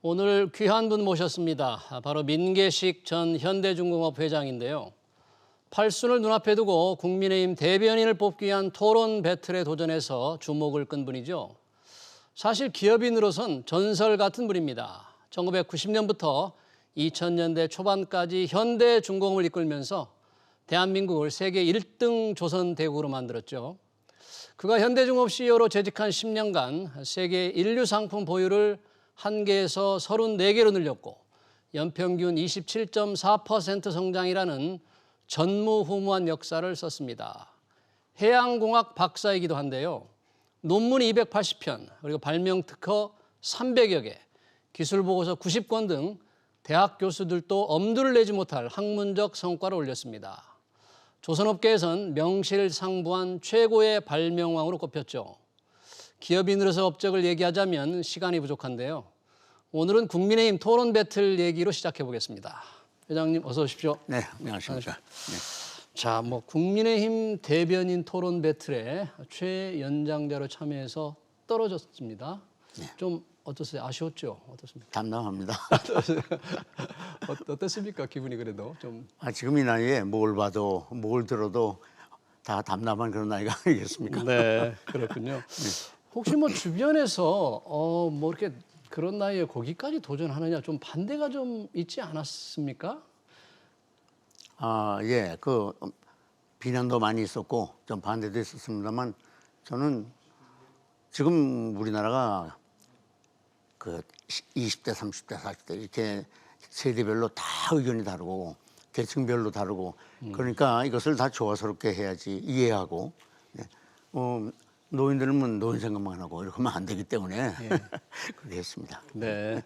오늘 귀한 분 모셨습니다. 바로 민계식 전 현대중공업 회장인데요. 팔순을 눈앞에 두고 국민의힘 대변인을 뽑기 위한 토론 배틀에 도전해서 주목을 끈 분이죠. 사실 기업인으로선 전설 같은 분입니다. 1990년부터 2000년대 초반까지 현대중공업을 이끌면서 대한민국을 세계 1등 조선대국으로 만들었죠. 그가 현대중공업 CEO로 재직한 10년간 세계 인류 상품 보유를 1개에서 34개로 늘렸고 연평균 27.4% 성장이라는 전무후무한 역사를 썼습니다. 해양공학 박사이기도 한데요. 논문 280편, 그리고 발명 특허 300여 개, 기술보고서 90권 등 대학 교수들도 엄두를 내지 못할 학문적 성과를 올렸습니다. 조선업계에선 명실상부한 최고의 발명왕으로 꼽혔죠. 기업인으로서 업적을 얘기하자면 시간이 부족한데요. 오늘은 국민의힘 토론 배틀 얘기로 시작해 보겠습니다. 회장님 어서 오십시오. 네, 안녕하십니까. 네. 자, 국민의힘 대변인 토론 배틀에 최연장자로 참여해서 떨어졌습니다. 네. 좀 어떠세요? 아쉬웠죠? 어떻습니까? 담담합니다. 어땠습니까? 기분이 그래도 좀. 지금 이 나이에 뭘 봐도 뭘 들어도 다 담담한 그런 나이가 아니겠습니까? 네, 그렇군요. 혹시 주변에서 이렇게 그런 나이에 거기까지 도전하느냐 좀 반대가 좀 있지 않았습니까? 예, 비난도 많이 있었고 좀 반대도 있었습니다만 저는 지금 우리나라가 20대, 30대, 40대 이렇게 세대별로 다 의견이 다르고 계층별로 다르고 그러니까 이것을 다 조화스럽게 해야지 이해하고 노인들은 노인 생각만 하고 이렇게 하면 안 되기 때문에 그렇게 했습니다. 네.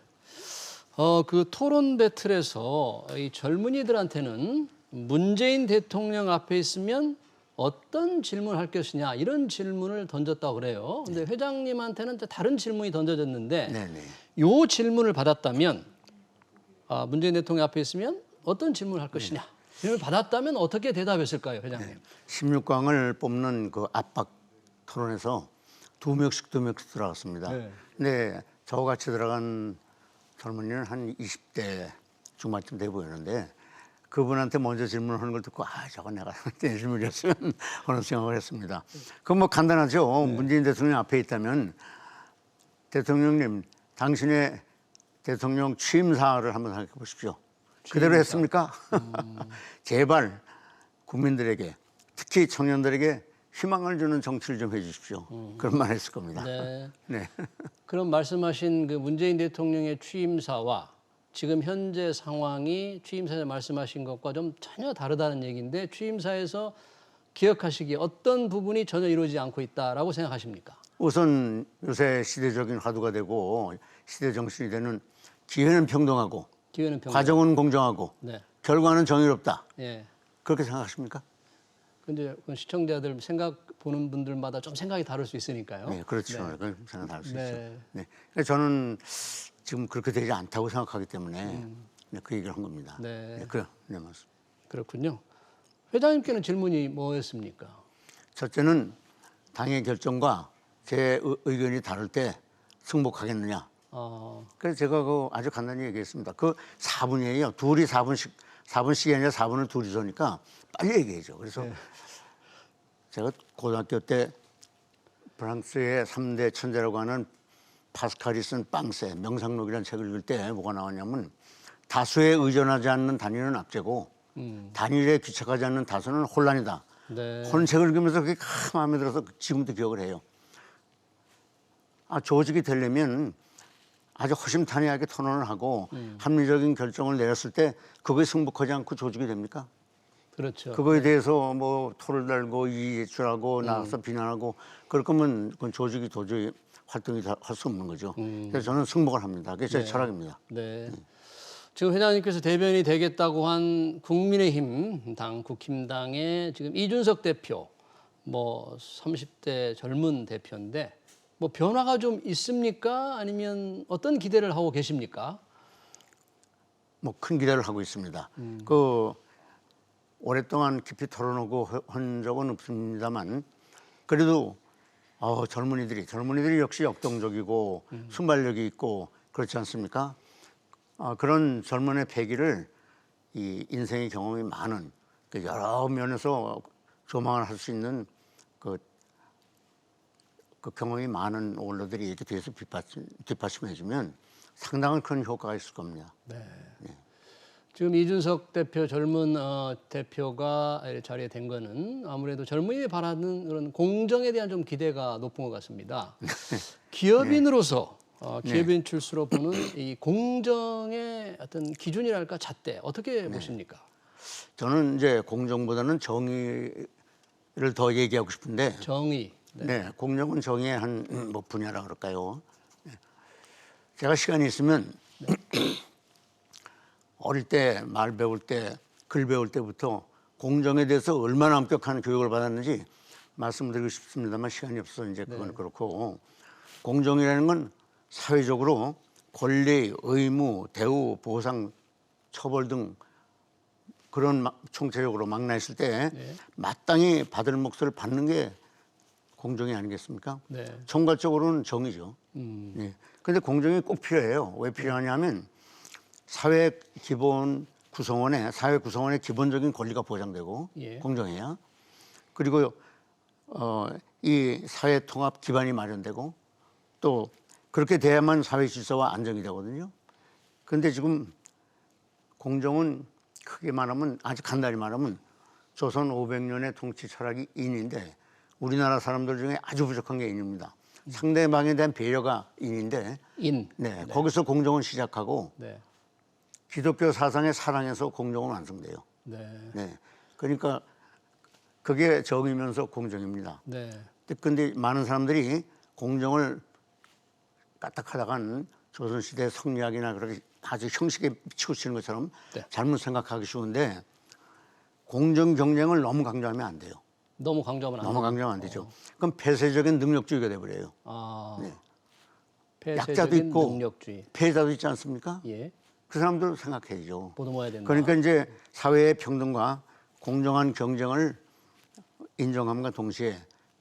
그 토론 배틀에서 이 젊은이들한테는 문재인 대통령 앞에 있으면 어떤 질문을 할 것이냐 이런 질문을 던졌다고 그래요. 근데 회장님한테는 다른 질문이 던져졌는데 요 질문을 받았다면 문재인 대통령 앞에 있으면 어떤 질문을 할 것이냐. 질문을 받았다면 어떻게 대답했을까요, 회장님? 16강을 뽑는 그 압박 토론에서 두 명씩 들어갔습니다. 근데 저같이 들어간 젊은이는 한 20대 중반쯤 돼 보이는데 그분한테 먼저 질문하는 걸 듣고 저거 내가 내 질문이었으면 하는 생각을 했습니다. 그건 간단하죠. 문재인 대통령 앞에 있다면 대통령님 당신의 대통령 취임사를 한번 생각해 보십시오. 그대로 했습니까? 제발 국민들에게 특히 청년들에게 희망을 주는 정치를 좀 해주십시오. 그런 말 했을 겁니다. 네. 그럼 말씀하신 그 문재인 대통령의 취임사와 지금 현재 상황이 취임사에 말씀하신 것과 좀 전혀 다르다는 얘기인데 취임사에서 기억하시기에 어떤 부분이 전혀 이루어지지 않고 있다라고 생각하십니까? 우선 요새 시대적인 화두가 되고 시대 정신이 되는 기회는 평등하고 과정은 공정하고 결과는 정의롭다. 그렇게 생각하십니까? 근데 시청자들 보는 분들마다 좀 생각이 다를 수 있으니까요. 네, 그렇죠. 그건 생각 다를 수 있죠. 네. 저는 지금 그렇게 되지 않다고 생각하기 때문에 그 얘기를 한 겁니다. 맞습니다. 그렇군요. 회장님께는 질문이 뭐였습니까? 첫째는 당의 결정과 제 의견이 다를 때 승복하겠느냐. 그래서 제가 아주 간단히 얘기했습니다. 4분이에요. 둘이 4분씩이 아니라 4분을 둘이서니까 빨리 얘기해줘. 그래서 제가 고등학교 때 프랑스의 3대 천재라고 하는 파스칼이 쓴 빵세, 명상록이라는 책을 읽을 때 뭐가 나왔냐면 다수에 의존하지 않는 단위는 압제고 단일에 귀착하지 않는 다수는 혼란이다. 그런 책을 읽으면서 그게 마음에 들어서 지금도 기억을 해요. 조직이 되려면 아주 허심탄회하게 토론을 하고 합리적인 결정을 내렸을 때 그거에 승복하지 않고 조직이 됩니까? 그렇죠. 그거에 대해서 토를 달고 이해출하고 나가서 비난하고 그럴 거면 그건 조직이 도저히 활동이 할 수 없는 거죠. 그래서 저는 승복을 합니다. 그게 제 철학입니다. 지금 회장님께서 대변인이 되겠다고 한 국민의힘 당 국힘당의 지금 이준석 대표 30대 젊은 대표인데 변화가 좀 있습니까? 아니면 어떤 기대를 하고 계십니까? 큰 기대를 하고 있습니다. 오랫동안 깊이 토론하고 한 적은 없습니다만 그래도 젊은이들이 역시 역동적이고 순발력이 있고 그렇지 않습니까? 그런 젊은의 패기를 이 인생의 경험이 많은 그 여러 면에서 조망을 할 수 있는 그 경험이 많은 언론들이 이렇게 뒤에서 뒷받침해주면 상당한 큰 효과가 있을 겁니다. 네. 지금 이준석 대표 젊은 대표가 자리에 된 거는 아무래도 젊은이들이 바라는 그런 공정에 대한 좀 기대가 높은 것 같습니다. 기업인으로서 기업인 출수로 보는 이 공정의 어떤 기준이랄까 잣대 어떻게 보십니까? 저는 이제 공정보다는 정의를 더 얘기하고 싶은데 정의. 네, 공정은 정의의 한 뭐 분야라 그럴까요? 네. 제가 시간이 있으면 어릴 때 말 배울 때 글 배울 때부터 공정에 대해서 얼마나 엄격한 교육을 받았는지 말씀드리고 싶습니다만 시간이 없어서 이제 그건 그렇고 공정이라는 건 사회적으로 권리, 의무, 대우, 보상, 처벌 등 그런 총체적으로 망라했을 때 마땅히 받을 몫을 받는 게 공정이 아니겠습니까? 네. 총괄적으로는 정의죠. 네. 근데 공정이 꼭 필요해요. 왜 필요하냐면 사회 구성원의 기본적인 권리가 보장되고 예. 공정해야 그리고 이 사회 통합 기반이 마련되고 또 그렇게 돼야만 사회 질서와 안정이 되거든요. 그런데 지금 공정은 크게 말하면 아주 간단히 말하면 조선 500년의 통치 철학이 인인데 우리나라 사람들 중에 아주 부족한 게 인입니다. 상대방에 대한 배려가 인인데 네, 거기서 공정은 시작하고 네. 기독교 사상의 사랑에서 공정은 완성돼요. 네. 네. 그러니까 그게 정이면서 공정입니다. 네. 근데 많은 사람들이 공정을 까딱하다간 조선시대 성리학이나 그렇게 아주 형식에 치우치는 것처럼 잘못 생각하기 쉬운데 공정 경쟁을 너무 강조하면 안 돼요. 너무 강조하면 안 너무 강조하면 안 되죠. 그럼 폐쇄적인 능력주의가 돼버려요. 네. 약자도 있고 능력주의. 패자도 있지 않습니까? 예. 그 사람들 생각해야죠. 보듬어야 된다. 그러니까 이제 사회의 평등과 공정한 경쟁을 인정함과 동시에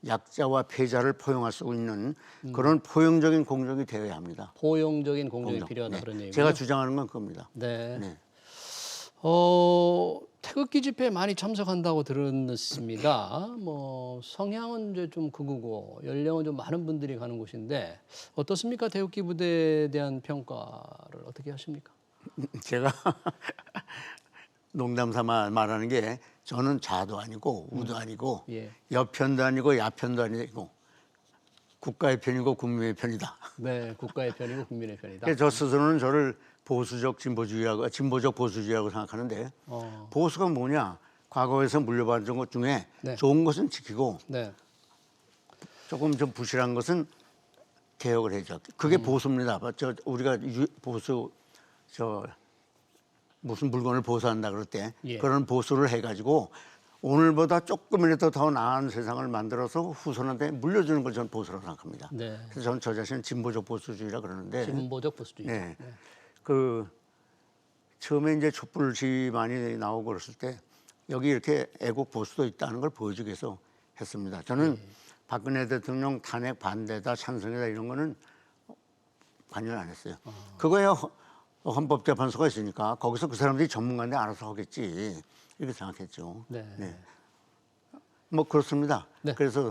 약자와 패자를 포용할 수 있는 그런 포용적인 공정이 되어야 합니다. 포용적인 공정이 필요하다 그런 얘기죠. 제가 주장하는 건 그겁니다. 네. 네. 태극기 집회에 많이 참석한다고 들었습니다. 뭐 성향은 이제 좀 극우고 연령은 좀 많은 분들이 가는 곳인데 어떻습니까? 태극기 부대에 대한 평가를 어떻게 하십니까? 제가 농담 삼아 말하는 게 저는 좌도 아니고 우도 아니고 여편도 아니고 야편도 아니고 국가의 편이고 국민의 편이다. 네, 국가의 편이고 국민의 편이다. 저 스스로는 저를 보수적 진보주의하고 진보적 보수주의라고 생각하는데 보수가 뭐냐? 과거에서 물려받은 것 중에 좋은 것은 지키고 조금 좀 부실한 것은 개혁을 해줘. 그게 보수입니다. 우리가 보수 무슨 물건을 보수한다 그럴 때 그런 보수를 해가지고 오늘보다 조금이라도 더 나은 세상을 만들어서 후손한테 물려주는 걸 저는 보수라고 생각합니다. 그래서 저는 저 자신은 진보적 보수주의라 그러는데. 진보적 보수주의. 네. 그 처음에 이제 촛불 시위 많이 나오고 그랬을 때 여기 이렇게 애국 보수도 있다는 걸 보여주기 위해서 했습니다. 저는 박근혜 대통령 탄핵 반대다 찬성이다 이런 거는 관여를 안 했어요. 그거야 헌법재판소가 있으니까 거기서 그 사람들이 전문가인데 알아서 하겠지 이렇게 생각했죠. 네. 뭐 그렇습니다. 그래서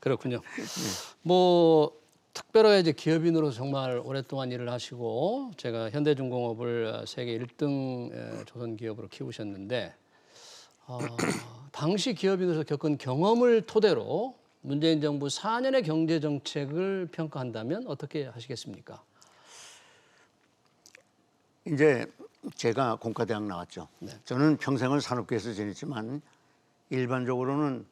그렇군요. 뭐 특별하게 이제 기업인으로서 정말 오랫동안 일을 하시고 제가 현대중공업을 세계 1등 조선 기업으로 키우셨는데 당시 기업인으로서 겪은 경험을 토대로 문재인 정부 4년의 경제 정책을 평가한다면 어떻게 하시겠습니까? 이제 제가 공과대학 나왔죠. 저는 평생을 산업계에서 지냈지만 일반적으로는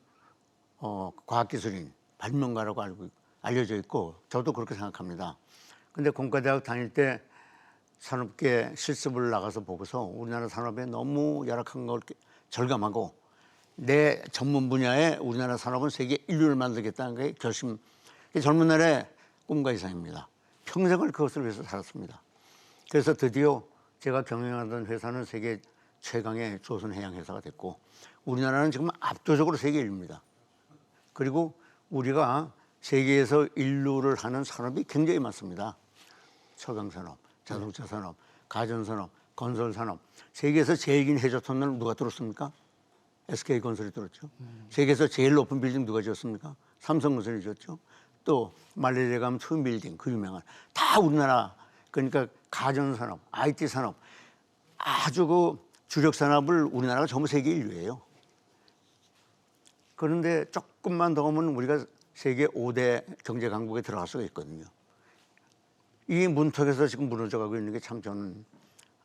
과학기술인 발명가라고 알려져 있고 저도 그렇게 생각합니다. 근데 공과대학 다닐 때 산업계 실습을 나가서 보고서 우리나라 산업에 너무 열악한 걸 절감하고 내 전문 분야에 우리나라 산업은 세계 인류를 만들겠다는 게 결심, 젊은 날의 꿈과 이상입니다. 평생을 그것을 위해서 살았습니다. 그래서 드디어 제가 경영하던 회사는 세계 최강의 조선해양회사가 됐고 우리나라는 지금 압도적으로 세계 1위입니다. 그리고 우리가 세계에서 인류를 하는 산업이 굉장히 많습니다. 철강산업. 자동차 산업, 가전 산업, 건설 산업. 세계에서 제일 긴 해저 터널 누가 뚫었습니까? SK건설이 뚫었죠. 세계에서 제일 높은 빌딩 누가 지었습니까? 삼성건설이 지었죠. 또 말레이시아 가면 트윈빌딩 그 유명한 다 우리나라. 그러니까 가전 산업, IT 산업 아주 그 주력 산업을 우리나라가 전부 세계 1위예요. 그런데 조금만 더 하면 우리가 세계 5대 경제 강국에 들어갈 수가 있거든요. 이 문턱에서 지금 무너져가고 있는 게 참 저는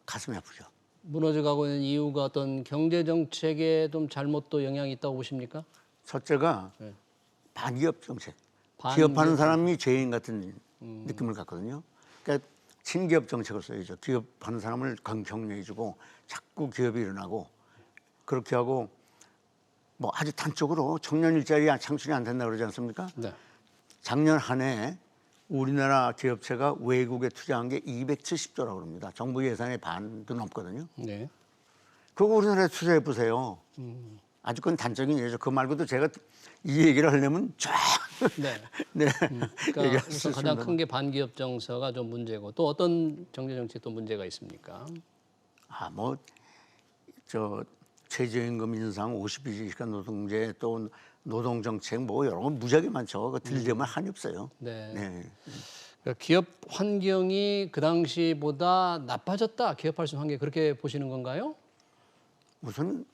가슴이 아프죠. 무너져가고 있는 이유가 어떤 경제 정책에 좀 잘못도 영향이 있다고 보십니까? 첫째가 네. 반기업 정책. 반기업 기업하는 사람이 죄인 같은 느낌을 갖거든요. 그러니까 친기업 정책을 써야죠. 기업하는 사람을 격려해주고 자꾸 기업이 일어나고 그렇게 하고 뭐 아주 단적으로 청년 일자리 창출이 안 된다 그러지 않습니까? 네. 작년 한 해 우리나라 기업체가 외국에 투자한 게 270조라고 합니다. 정부 예산의 반도 넘거든요. 네. 그거 우리나라에 투자해 보세요. 아주 그건 단적인 예죠. 그 말고도 제가 이 얘기를 하려면 쫙 네. 네. 그러니까 얘기할 수 우선 가장 있습니다. 큰 게 반기업 정서가 좀 문제고 또 어떤 경제 정책 또 문제가 있습니까? 아, 뭐 저 최저임금 인상, 52시간 노동제, 또 노동 정책 뭐 여러 건 무지하게 많죠. 그 들려면 한이 없어요. 네. 네. 그러니까 기업 환경이 그 당시보다 나빠졌다. 기업할 수 있는 환경이 그렇게 보시는 건가요? 우선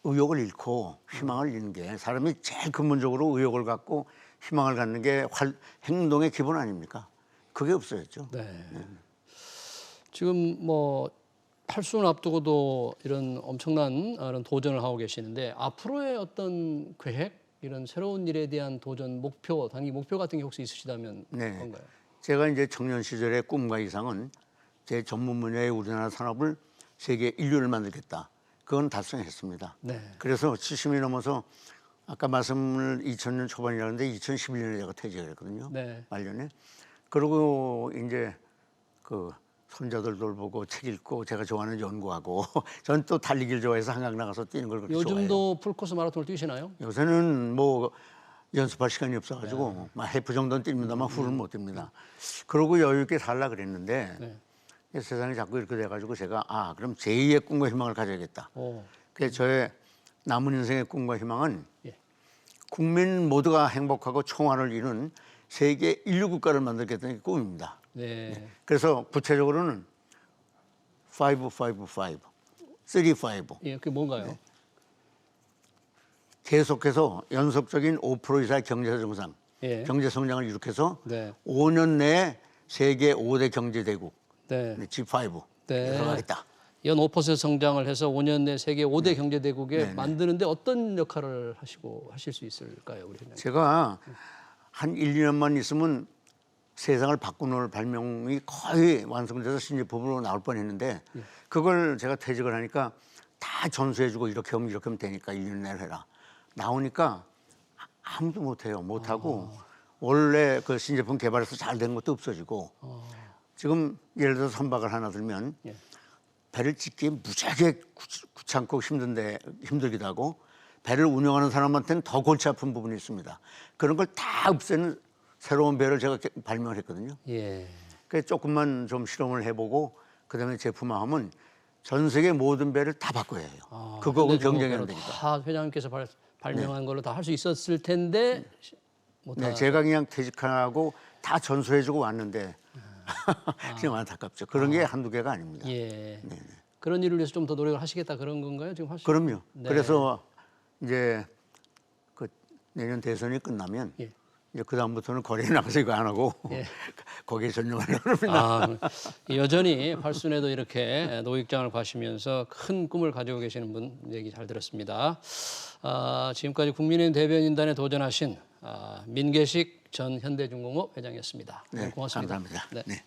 의욕을 잃고 희망을 잃는 게 사람이 제일 근본적으로 의욕을 갖고 희망을 갖는 게 행동의 기본 아닙니까? 그게 없어졌죠. 네. 지금 뭐 팔순 앞두고도 이런 엄청난 이런 도전을 하고 계시는데 앞으로의 어떤 계획, 이런 새로운 일에 대한 도전 목표, 단기 목표 같은 게 혹시 있으시다면 네. 뭔가요? 제가 이제 청년 시절의 꿈과 이상은 제 전문 분야의 우리나라 산업을 세계 인류를 만들겠다. 그건 달성했습니다. 네. 그래서 70이 넘어서 아까 말씀을 2000년 초반이라는데 2011년에 제가 퇴직을 했거든요. 네. 말년에. 그리고 이제 그 손자들 돌보고 책 읽고 제가 좋아하는 연구하고 전 또 달리기를 좋아해서 한강 나가서 뛰는 걸 그렇게 좋아해요. 요즘도 풀코스 마라톤을 뛰시나요? 요새는 뭐 연습할 시간이 없어가지고 막 해프 정도는 뜁니다만 풀은 못 뜁니다. 그러고 여유 있게 살라 그랬는데 세상이 자꾸 이렇게 돼가지고 제가 그럼 제2의 꿈과 희망을 가져야겠다. 오. 그래서 저의 남은 인생의 꿈과 희망은 예. 국민 국민 모두가 행복하고 총화를 이룬 세계 인류 국가를 만들겠다는 게 꿈입니다. 네. 그래서 구체적으로는 555, 35. 예, 그게 뭔가요? 네. 계속해서 연속적인 5% 이상의 경제 성장, 예. 경제 성장을 이룩해서 네. 5년 내에 세계 5대 경제 대국, 네. G5 네. 들어가겠다. 연 5% 성장을 해서 5년 내 세계 5대 경제 대국에 네, 네. 만드는데 어떤 역할을 하실 수 있을까요, 우리 회장님? 제가 한 1, 2년만 있으면 세상을 바꾸는 발명이 거의 완성돼서 신제품으로 나올 뻔했는데 그걸 제가 퇴직을 하니까 다 전수해주고 이렇게 하면 되니까 1년 내로 해라. 나오니까 아무도 못해요. 못하고 원래 그 신제품 개발해서 잘 된 것도 없어지고 지금 예를 들어서 선박을 하나 들면 예. 배를 짓기 무지하게 귀찮고 힘들기도 하고 배를 운영하는 사람한테는 더 골치 아픈 부분이 있습니다. 그런 걸 다 없애는 새로운 배를 제가 발명을 했거든요. 예. 그래서 조금만 좀 실험을 해보고 그다음에 제품화하면 전 세계 모든 배를 다 바꿔야 해요. 그거하고 경쟁이 안 되니까. 다 회장님께서 발명한 걸로 다 할 수 있었을 텐데 네, 제가 그냥 퇴직하고 다 전수해주고 왔는데 그냥 안타깝죠. 그런 게 한두 개가 아닙니다. 예. 그런 일을 위해서 좀 더 노력을 하시겠다 그런 건가요? 지금 하시. 그럼요. 네. 그래서 이제 그 내년 대선이 끝나면 예. 이제 그 다음부터는 거리에 나가서 이거 안 하고 예. 거기에 전념하려고 합니다. 여전히 팔순에도 이렇게 노익장을 가시면서 큰 꿈을 가지고 계시는 분 얘기 잘 들었습니다. 지금까지 국민의힘 대변인단에 도전하신 민계식 전 현대중공업 회장이었습니다. 네, 고맙습니다. 감사합니다. 네. 네.